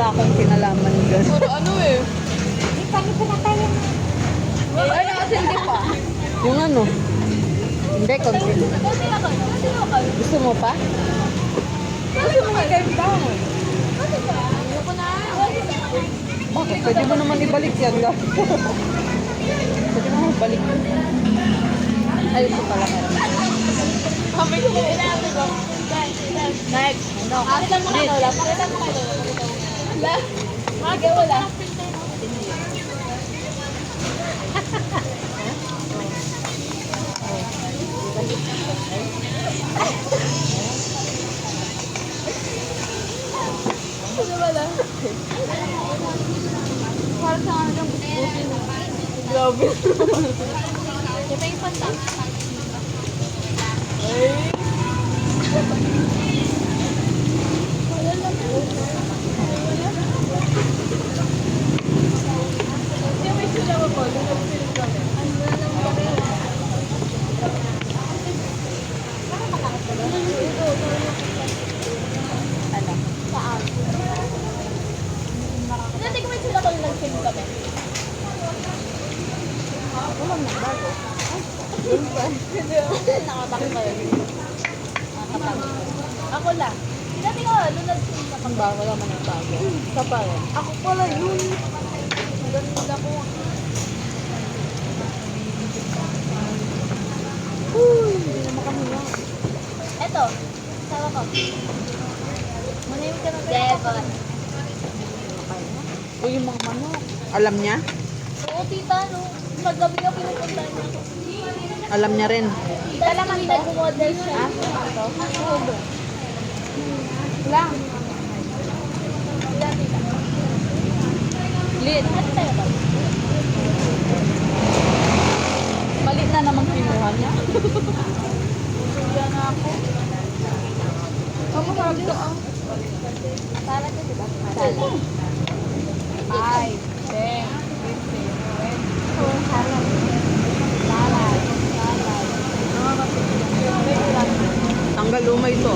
wala akong kinalaman dyan. Pero ano eh. Ano kasi hindi pa? Yung ano? Hindi, konti. Kasi ako. Gusto mo pa? Kasi mga kaibigan. Kasi ba? Ayoko na. Bakit? Pwede mo naman ibalik yan. Pwede mo ibalik. Ay, ito pala meron. Kami ko kailangan ko. Next. Ano? Pakita mo kay Lola. Pakita mo kay Lola. Wala. Sige, wala. Ano wala? Parang sa ano lang busin. Grabe. Yung may panta. Ay. Wala lang. Yung may sinawa ko, nag-film kami. Ano lang kami. Ano? Saan? Dati ko may sila ko nag-film kami. Walang nagbago. Nakatakot kayo. Nakatakot. Ako lang. Dati ko, nung nag-film na Ang bago naman ang bago. Isa pa rin. ako pala yun. Ganda ko. Uy, hindi naman kami lang. Eto, sawa ko. Manahimik ka na. Devon. Uy, yung mga manok. Alam niya? Oo, tita, no. Paggabi ka pinupunta niya. Alam niya rin. Tita lang ang nag-model siya. Ito? Oo. Lang. Tita, tita. Lit. Ano tayo ba? Malit na namang kinuha niya. Suya na ako. Ang mahal to ah. Salad yun, diba? Salad. 5, 10, 15, 20. Oh, salad. Salad. Salad. Tanggal umay to.